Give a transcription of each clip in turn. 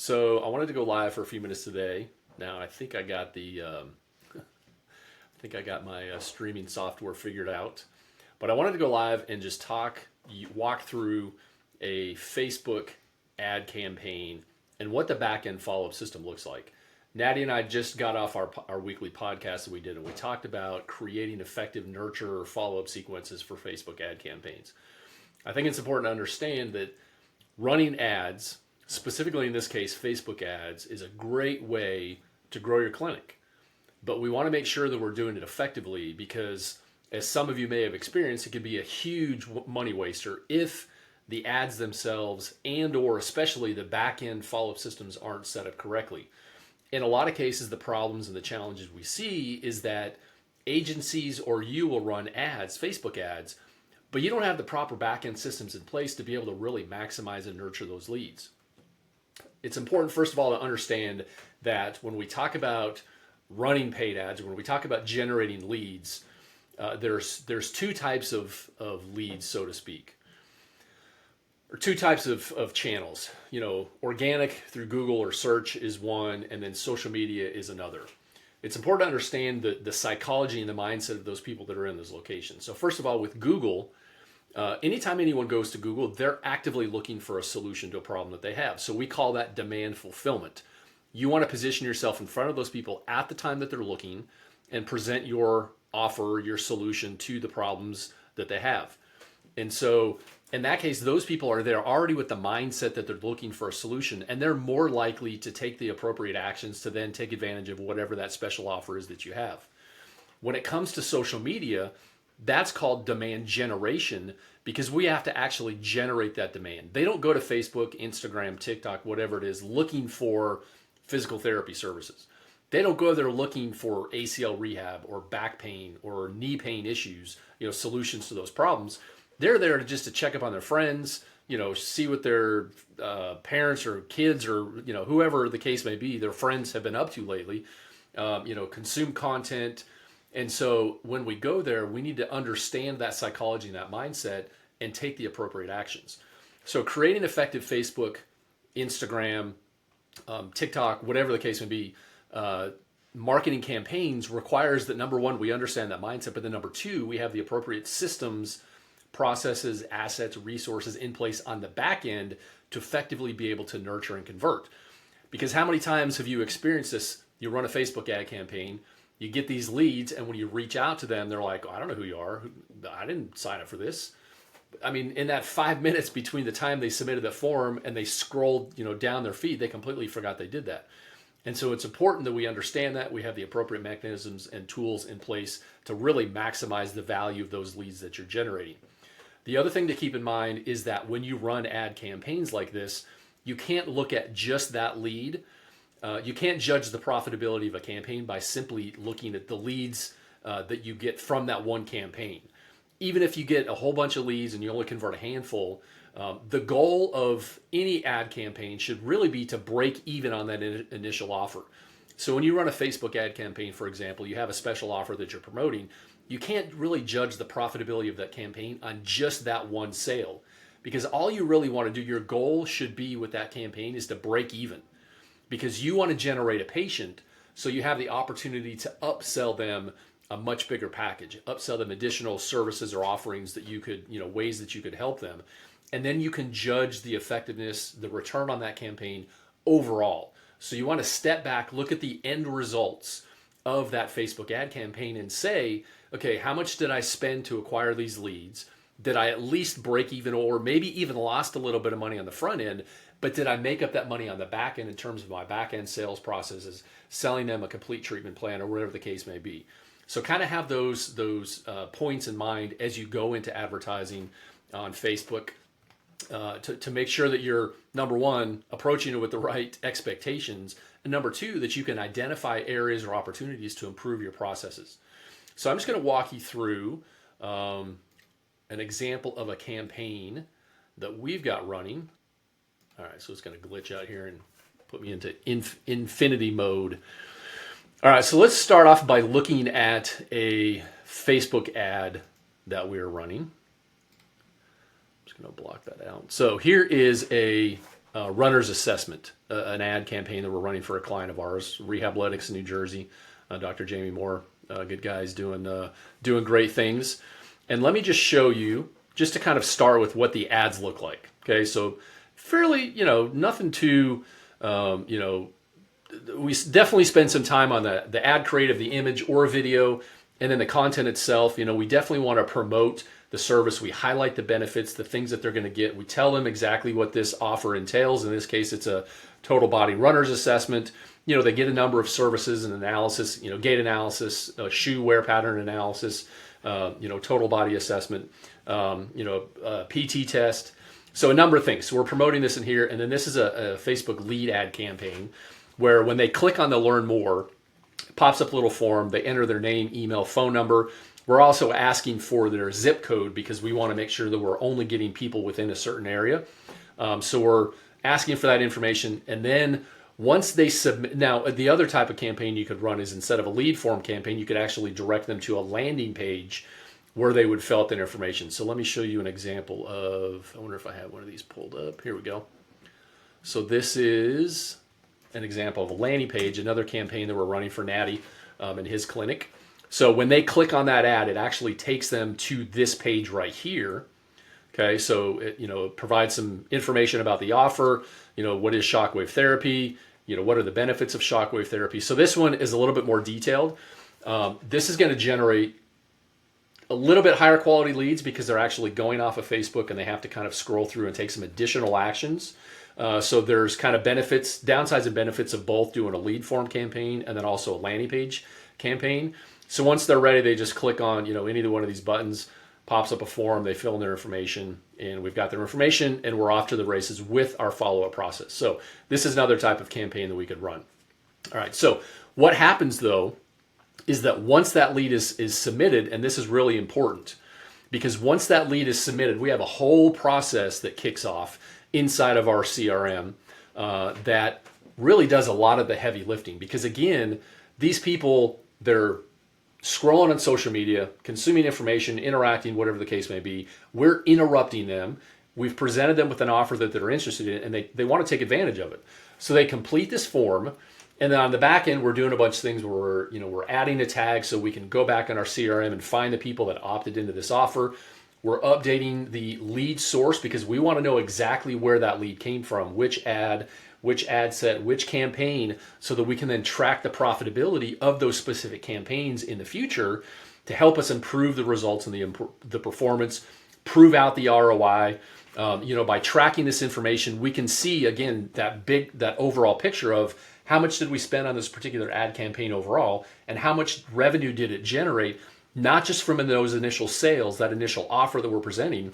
So I wanted to go live for a few minutes today. Now I think I got my streaming software figured out, but I wanted to go live and just walk through a Facebook ad campaign and what the back end follow up system looks like. Natty and I just got off our weekly podcast that we did, and we talked about creating effective nurture or follow up sequences for Facebook ad campaigns. I think it's important to understand that running ads, specifically in this case, Facebook ads, is a great way to grow your clinic. But we want to make sure that we're doing it effectively because, as some of you may have experienced, it could be a huge money waster if the ads themselves and or especially the back-end follow-up systems aren't set up correctly. In a lot of cases, the problems and the challenges we see is that agencies or you will run ads, Facebook ads, but you don't have the proper back-end systems in place to be able to really maximize and nurture those leads. It's important, first of all, to understand that when we talk about running paid ads, when we talk about generating leads, there's two types of leads, so to speak, or two types of channels. Organic through Google or search is one, and then social media is another. It's important to understand the psychology and the mindset of those people that are in those locations. So first of all, with Google, anytime anyone goes to Google, they're actively looking for a solution to a problem that they have. So we call that demand fulfillment. You want to position yourself in front of those people at the time that they're looking and present your offer, your solution to the problems that they have. And so in that case, those people are there already with the mindset that they're looking for a solution, and they're more likely to take the appropriate actions to then take advantage of whatever that special offer is that you have. When it comes to social media, that's called demand generation because we have to actually generate that demand. They don't go to Facebook, Instagram, TikTok, whatever it is, looking for physical therapy services. They don't go there looking for ACL rehab or back pain or knee pain issues, solutions to those problems. They're there just to check up on their friends, see what their parents or kids or, whoever the case may be, their friends have been up to lately, consume content. And so when we go there, we need to understand that psychology and that mindset and take the appropriate actions. So creating effective Facebook, Instagram, TikTok, whatever the case may be, marketing campaigns requires that, number one, we understand that mindset, but then number two, we have the appropriate systems, processes, assets, resources in place on the back end to effectively be able to nurture and convert. Because how many times have you experienced this? You run a Facebook ad campaign, you get these leads, and when you reach out to them, they're like, I don't know who you are. I didn't sign up for this. I mean, in that 5 minutes between the time they submitted the form and they scrolled, down their feed, they completely forgot they did that. And so it's important that we understand that we have the appropriate mechanisms and tools in place to really maximize the value of those leads that you're generating. The other thing to keep in mind is that when you run ad campaigns like this, you can't look at just that lead. You can't judge the profitability of a campaign by simply looking at the leads that you get from that one campaign. Even if you get a whole bunch of leads and you only convert a handful, the goal of any ad campaign should really be to break even on that initial offer. So when you run a Facebook ad campaign, for example, you have a special offer that you're promoting, you can't really judge the profitability of that campaign on just that one sale. Because all you really want to do, your goal should be with that campaign is to break even. Because you want to generate a patient so you have the opportunity to upsell them a much bigger package, upsell them additional services or offerings that you could, ways that you could help them. And then you can judge the effectiveness, the return on that campaign overall. So you want to step back, look at the end results of that Facebook ad campaign and say, okay, how much did I spend to acquire these leads? Did I at least break even or maybe even lost a little bit of money on the front end? But did I make up that money on the back end in terms of my back end sales processes, selling them a complete treatment plan or whatever the case may be? So kind of have those points in mind as you go into advertising on Facebook to make sure that you're, number one, approaching it with the right expectations, and number two, that you can identify areas or opportunities to improve your processes. So I'm just going to walk you through an example of a campaign that we've got running. All right, so it's going to glitch out here and put me into infinity mode. All right, so let's start off by looking at a Facebook ad that we're running. I'm just going to block that out. So here is a runner's assessment, an ad campaign that we're running for a client of ours, Rehabletics in New Jersey. Dr. Jamie Moore, good guys doing great things. And let me just show you, just to kind of start with what the ads look like. Okay, so fairly, nothing too, we definitely spend some time on the ad creative, the image or video, and then the content itself. We definitely want to promote the service. We highlight the benefits, the things that they're going to get. We tell them exactly what this offer entails. In this case, it's a total body runner's assessment. They get a number of services and analysis, gait analysis, shoe wear pattern analysis, total body assessment, PT test. So a number of things. So we're promoting this in here. And then this is a Facebook lead ad campaign where when they click on the learn more, it pops up a little form. They enter their name, email, phone number. We're also asking for their zip code because we want to make sure that we're only getting people within a certain area. So we're asking for that information. And then once they submit, now the other type of campaign you could run is instead of a lead form campaign, you could actually direct them to a landing page where they would fill out that information. So let me show you an example of, I wonder if I have one of these pulled up. Here we go. So this is an example of a landing page, another campaign that we're running for Natty in his clinic. So when they click on that ad, it actually takes them to this page right here. Okay, so it provides some information about the offer. What is shockwave therapy? What are the benefits of shockwave therapy? So this one is a little bit more detailed. This is going to generate a little bit higher quality leads because they're actually going off of Facebook and they have to kind of scroll through and take some additional actions. So there's kind of benefits, downsides and benefits of both doing a lead form campaign and then also a landing page campaign. So once they're ready, they just click on, any one of these buttons, pops up a form, they fill in their information, and we've got their information, and we're off to the races with our follow-up process. So this is another type of campaign that we could run. All right, so what happens, though, is that once that lead is submitted, and this is really important, because once that lead is submitted, we have a whole process that kicks off inside of our CRM that really does a lot of the heavy lifting. Because, again, these people, they're scrolling on social media, consuming information, interacting, whatever the case may be. We're interrupting them. We've presented them with an offer that they're interested in, and they want to take advantage of it. So they complete this form, and then on the back end, we're doing a bunch of things where we're adding a tag so we can go back in our CRM and find the people that opted into this offer. We're updating the lead source because we want to know exactly where that lead came from, which ad set, which campaign, so that we can then track the profitability of those specific campaigns in the future to help us improve the results and the performance, prove out the ROI. By tracking this information, we can see, again, that overall picture of how much did we spend on this particular ad campaign overall, and how much revenue did it generate, not just from those initial sales, that initial offer that we're presenting,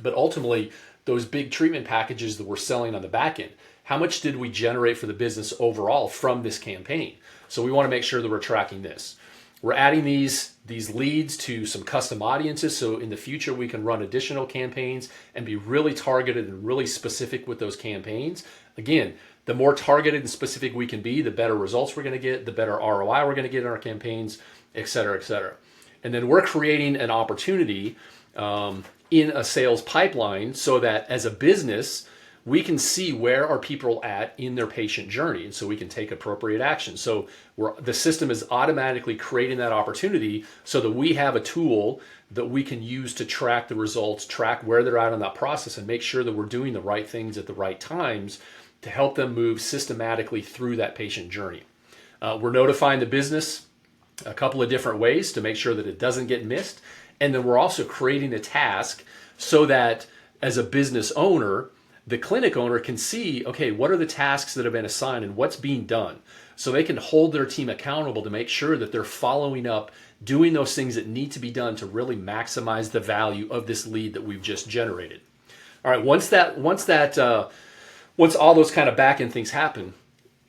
but ultimately those big treatment packages that we're selling on the back end. How much did we generate for the business overall from this campaign? So we want to make sure that we're tracking this. We're adding these leads to some custom audiences, so in the future we can run additional campaigns and be really targeted and really specific with those campaigns. Again, the more targeted and specific we can be, the better results we're going to get, the better ROI we're going to get in our campaigns, et cetera, et cetera. And then we're creating an opportunity in a sales pipeline so that as a business, we can see where are people at in their patient journey, and so we can take appropriate action. So the system is automatically creating that opportunity so that we have a tool that we can use to track the results, track where they're at in that process, and make sure that we're doing the right things at the right times to help them move systematically through that patient journey. We're notifying the business a couple of different ways to make sure that it doesn't get missed. And then we're also creating a task so that as a business owner, the clinic owner can see, okay, what are the tasks that have been assigned and what's being done? So they can hold their team accountable to make sure that they're following up, doing those things that need to be done to really maximize the value of this lead that we've just generated. All right, once all those kind of back-end things happen,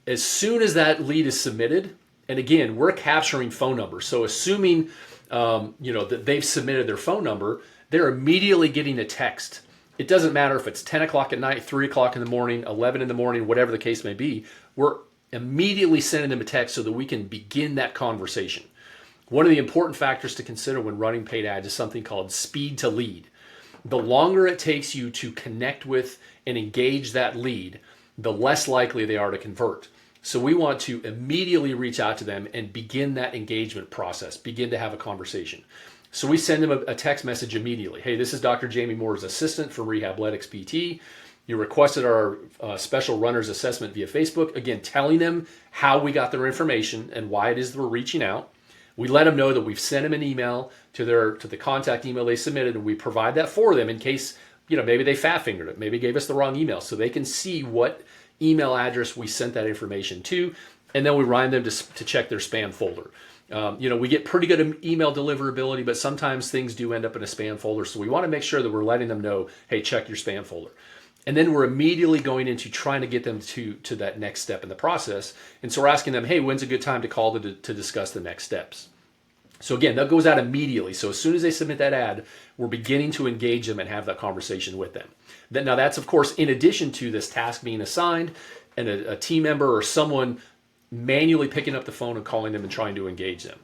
as soon as that lead is submitted, and again, we're capturing phone numbers. So assuming that they've submitted their phone number, they're immediately getting a text. It doesn't matter if it's 10 o'clock at night, 3 o'clock in the morning, 11 in the morning, whatever the case may be. We're immediately sending them a text so that we can begin that conversation. One of the important factors to consider when running paid ads is something called speed to lead. The longer it takes you to connect with and engage that lead, the less likely they are to convert. So we want to immediately reach out to them and begin that engagement process, begin to have a conversation. So we send them a text message immediately. Hey, this is Dr. Jamie Moore's assistant from Rehabletics PT. You requested our special runner's assessment via Facebook. Again, telling them how we got their information and why it is that we're reaching out. We let them know that we've sent them an email to the contact email they submitted, and we provide that for them in case, maybe they fat fingered it, maybe gave us the wrong email, so they can see what email address we sent that information to, and then we remind them to check their spam folder. We get pretty good email deliverability, but sometimes things do end up in a spam folder, so we want to make sure that we're letting them know, hey, check your spam folder. And then we're immediately going into trying to get them to that next step in the process. And so we're asking them, hey, when's a good time to call to discuss the next steps? So again, that goes out immediately. So as soon as they submit that ad, we're beginning to engage them and have that conversation with them. Now that's, of course, in addition to this task being assigned and a team member or someone manually picking up the phone and calling them and trying to engage them.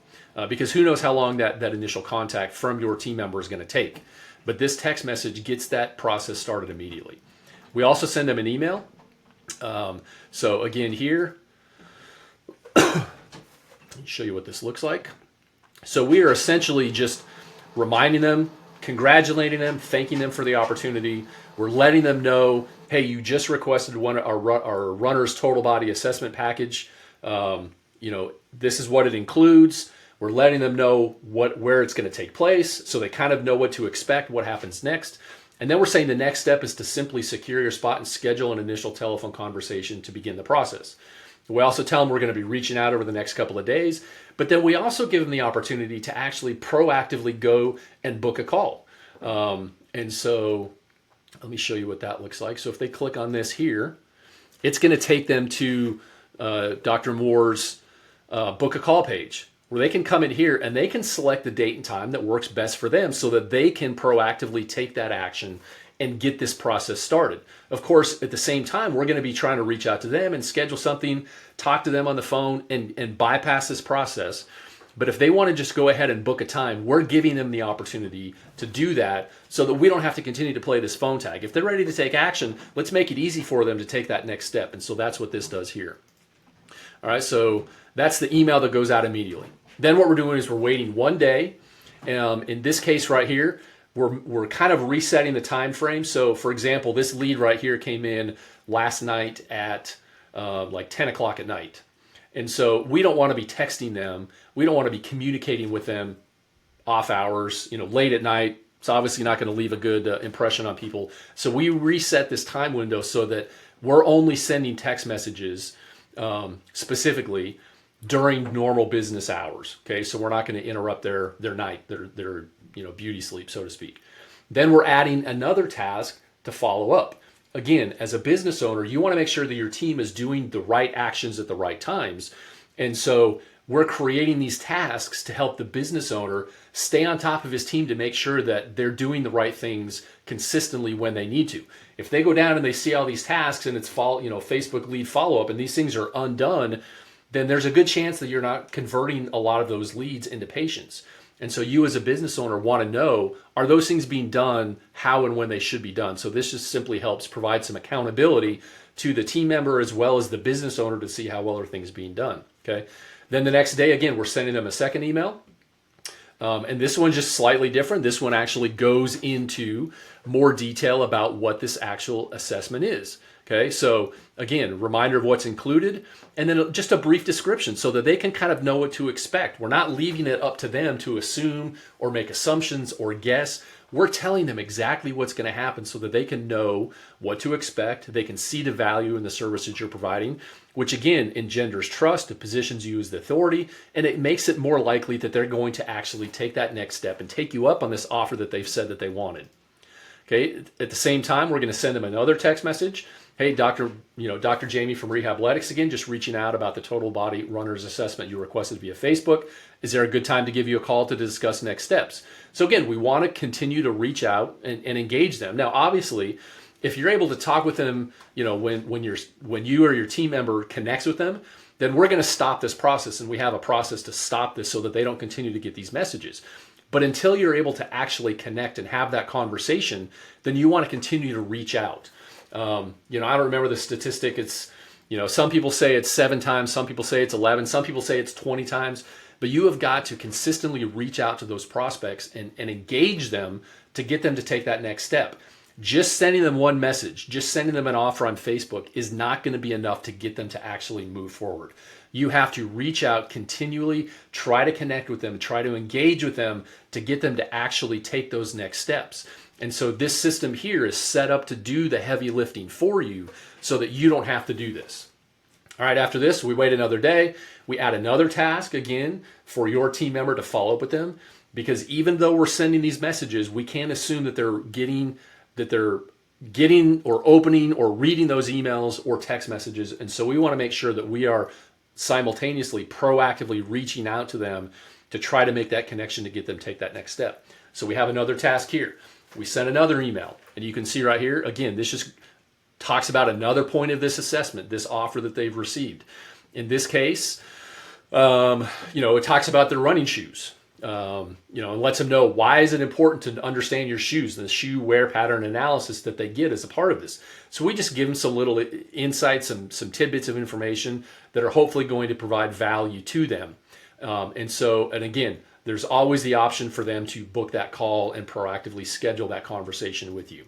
Because who knows how long that initial contact from your team member is going to take. But this text message gets that process started immediately. We also send them an email. So again here, let me show you what this looks like. So we are essentially just reminding them, congratulating them, thanking them for the opportunity. We're letting them know, hey, you just requested our runner's total body assessment package. This is what it includes. We're letting them know where it's going to take place, so they kind of know what to expect, what happens next. And then we're saying the next step is to simply secure your spot and schedule an initial telephone conversation to begin the process. We also tell them we're going to be reaching out over the next couple of days, but then we also give them the opportunity to actually proactively go and book a call. And so let me show you what that looks like. So if they click on this here, it's going to take them to Dr. Moore's book a call page, where they can come in here and they can select the date and time that works best for them so that they can proactively take that action and get this process started. Of course, at the same time, we're going to be trying to reach out to them and schedule something, talk to them on the phone and bypass this process. But if they want to just go ahead and book a time, we're giving them the opportunity to do that so that we don't have to continue to play this phone tag. If they're ready to take action, let's make it easy for them to take that next step. And so that's what this does here. All right, so that's the email that goes out immediately. Then what we're doing is we're waiting 1 day. In this case right here, we're kind of resetting the time frame. So for example, this lead right here came in last night at like 10 o'clock at night. And so we don't want to be texting them. We don't want to be communicating with them off hours, late at night. It's obviously not going to leave a good impression on people. So we reset this time window so that we're only sending text messages specifically during normal business hours. Okay, so we're not going to interrupt their night, their beauty sleep, so to speak. Then we're adding another task to follow up. Again, as a business owner, you want to make sure that your team is doing the right actions at the right times. And so we're creating these tasks to help the business owner stay on top of his team to make sure that they're doing the right things consistently when they need to. If they go down and they see all these tasks and it's Facebook lead follow-up and these things are undone, then there's a good chance that you're not converting a lot of those leads into patients. And so you as a business owner want to know, are those things being done how and when they should be done? So this just simply helps provide some accountability to the team member as well as the business owner to see how well are things being done. Okay. Then the next day, again, we're sending them a second email. And this one's just slightly different. This one actually goes into more detail about what this actual assessment is. Okay, so again, reminder of what's included, and then just a brief description so that they can kind of know what to expect. We're not leaving it up to them to assume or make assumptions or guess. We're telling them exactly what's going to happen so that they can know what to expect. They can see the value in the service that you're providing, which again engenders trust. It positions you as the authority, and it makes it more likely that they're going to actually take that next step and take you up on this offer that they've said that they wanted. Okay, at the same time, we're going to send them another text message. Hey, Dr. Jamie from Rehabletics again, just reaching out about the total body runner's assessment you requested via Facebook. Is there a good time to give you a call to discuss next steps? So again, we want to continue to reach out and engage them. Now, obviously, if you're able to talk with them, when you or your team member connects with them, then we're going to stop this process, and we have a process to stop this so that they don't continue to get these messages. But until you're able to actually connect and have that conversation, then you want to continue to reach out. I don't remember the statistic. It's, some people say it's 7 times, some people say it's 11, some people say it's 20 times, but you have got to consistently reach out to those prospects and engage them to get them to take that next step. Just sending them one message, just sending them an offer on Facebook is not going to be enough to get them to actually move forward. You have to reach out continually, try to connect with them, try to engage with them to get them to actually take those next steps. And so this system here is set up to do the heavy lifting for you so that you don't have to do this. All right, after this, we wait another day. We add another task again for your team member to follow up with them, because even though we're sending these messages, we can't assume that they're getting or opening or reading those emails or text messages. And so we want to make sure that we are simultaneously proactively reaching out to them to try to make that connection to get them to take that next step. So we have another task here. We send another email, and you can see right here, again, this just talks about another point of this assessment, this offer that they've received. In this case, it talks about their running shoes. And lets them know why is it important to understand your shoes, the shoe wear pattern analysis that they get as a part of this. So we just give them some little insights, some tidbits of information that are hopefully going to provide value to them. And again, there's always the option for them to book that call and proactively schedule that conversation with you.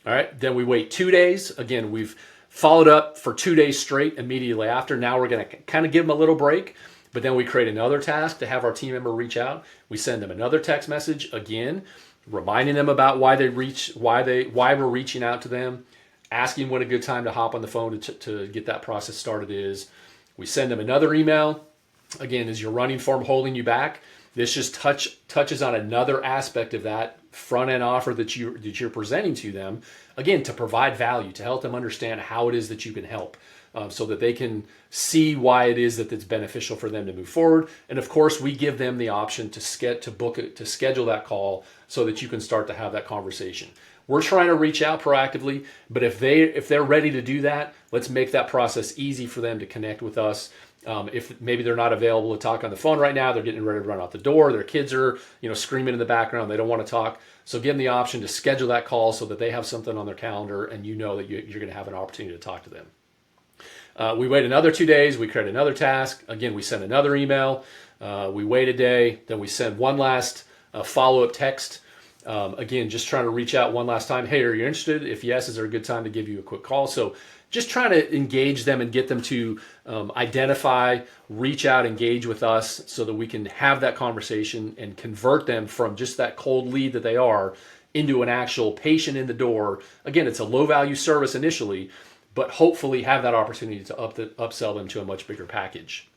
All right, then we wait 2 days. Again, we've followed up for 2 days straight immediately after. Now we're going to kind of give them a little break. But then we create another task to have our team member reach out. We send them another text message, again, reminding them about why we're reaching out to them, asking what a good time to hop on the phone to get that process started is. We send them another email. Again, is your running form holding you back? This just touches on another aspect of that front-end offer that you're presenting to them, again, to provide value, to help them understand how it is that you can help. So that they can see why it is that it's beneficial for them to move forward. And of course, we give them the option to schedule that call so that you can start to have that conversation. We're trying to reach out proactively, but if they're ready to do that, let's make that process easy for them to connect with us. If maybe they're not available to talk on the phone right now, they're getting ready to run out the door, their kids are screaming in the background, they don't want to talk. So give them the option to schedule that call so that they have something on their calendar and that you're going to have an opportunity to talk to them. We wait another 2 days. We create another task. Again, we send another email. We wait a day. Then we send one last follow-up text. Again, just trying to reach out one last time. Hey, are you interested? If yes, is there a good time to give you a quick call? So just trying to engage them and get them to identify, reach out, engage with us so that we can have that conversation and convert them from just that cold lead that they are into an actual patient in the door. Again, it's a low-value service initially, but hopefully have that opportunity to upsell them to a much bigger package.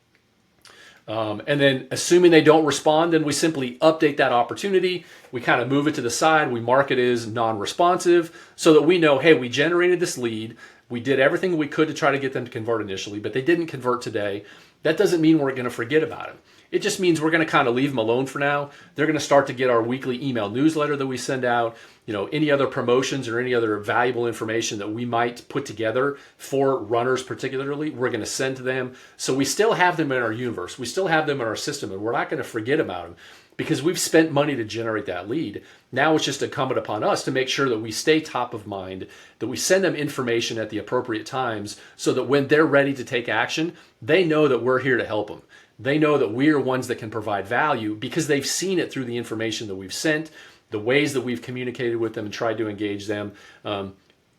And then assuming they don't respond, then we simply update that opportunity. We kind of move it to the side. We mark it as non-responsive so that we know, hey, we generated this lead. We did everything we could to try to get them to convert initially, but they didn't convert today. That doesn't mean we're going to forget about it. It just means we're going to kind of leave them alone for now. They're going to start to get our weekly email newsletter that we send out, any other promotions or any other valuable information that we might put together for runners particularly, we're going to send to them. So we still have them in our universe. We still have them in our system, and we're not going to forget about them because we've spent money to generate that lead. Now it's just incumbent upon us to make sure that we stay top of mind, that we send them information at the appropriate times so that when they're ready to take action, they know that we're here to help them. They know that we're ones that can provide value because they've seen it through the information that we've sent, the ways that we've communicated with them and tried to engage them.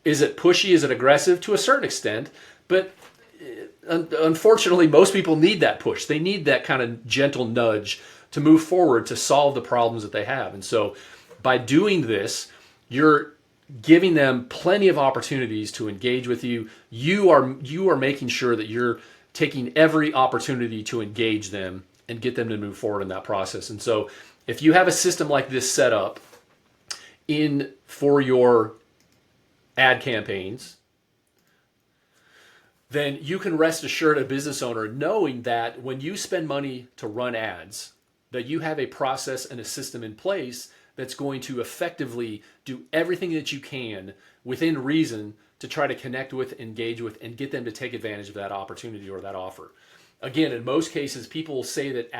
Is it pushy? Is it aggressive? To a certain extent, but unfortunately, most people need that push. They need that kind of gentle nudge to move forward to solve the problems that they have. And so by doing this, you're giving them plenty of opportunities to engage with you. You are making sure that you're taking every opportunity to engage them and get them to move forward in that process. And so if you have a system like this set up for your ad campaigns, then you can rest assured, a business owner, knowing that when you spend money to run ads, that you have a process and a system in place that's going to effectively do everything that you can within reason to try to connect with, engage with, and get them to take advantage of that opportunity or that offer. Again, in most cases, people say that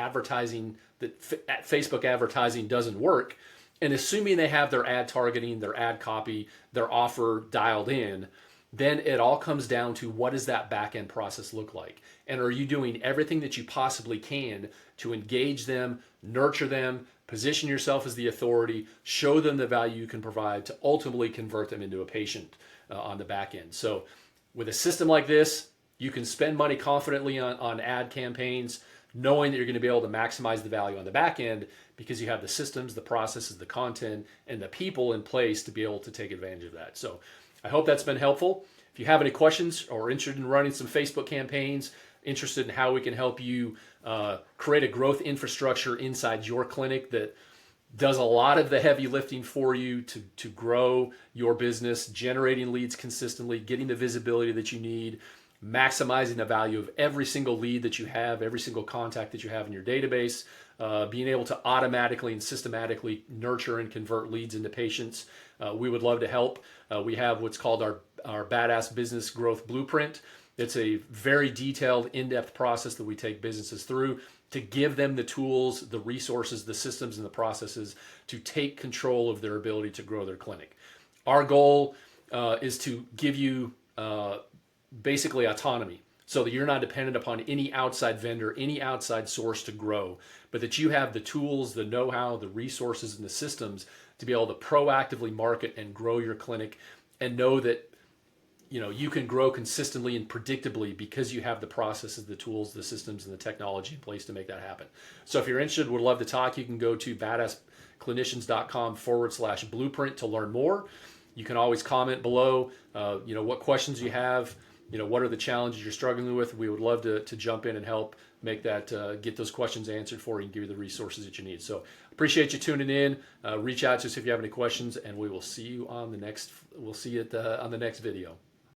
Facebook advertising doesn't work, and assuming they have their ad targeting, their ad copy, their offer dialed in, then it all comes down to what does that back end process look like? And are you doing everything that you possibly can to engage them, nurture them, position yourself as the authority, show them the value you can provide to ultimately convert them into a patient on the back end? So with a system like this, you can spend money confidently on ad campaigns, knowing that you're going to be able to maximize the value on the back end because you have the systems, the processes, the content, and the people in place to be able to take advantage of that. So I hope that's been helpful. If you have any questions or are interested in running some Facebook campaigns, interested in how we can help you create a growth infrastructure inside your clinic that does a lot of the heavy lifting for you to grow your business, generating leads consistently, getting the visibility that you need, maximizing the value of every single lead that you have, every single contact that you have in your database, being able to automatically and systematically nurture and convert leads into patients. We would love to help. We have what's called our Badass Business Growth Blueprint. It's a very detailed, in-depth process that we take businesses through to give them the tools, the resources, the systems, and the processes to take control of their ability to grow their clinic. Our goal is to give you basically autonomy so that you're not dependent upon any outside vendor, any outside source to grow, but that you have the tools, the know-how, the resources, and the systems to be able to proactively market and grow your clinic, and know that you can grow consistently and predictably because you have the processes, the tools, the systems, and the technology in place to make that happen. So if you're interested, would love to talk, you can go to badassclinicians.com/blueprint to learn more. You can always comment below, what questions you have, what are the challenges you're struggling with. We would love to jump in and help make that, get those questions answered for you and give you the resources that you need. So appreciate you tuning in. Reach out to us if you have any questions, and we will see you on the next video.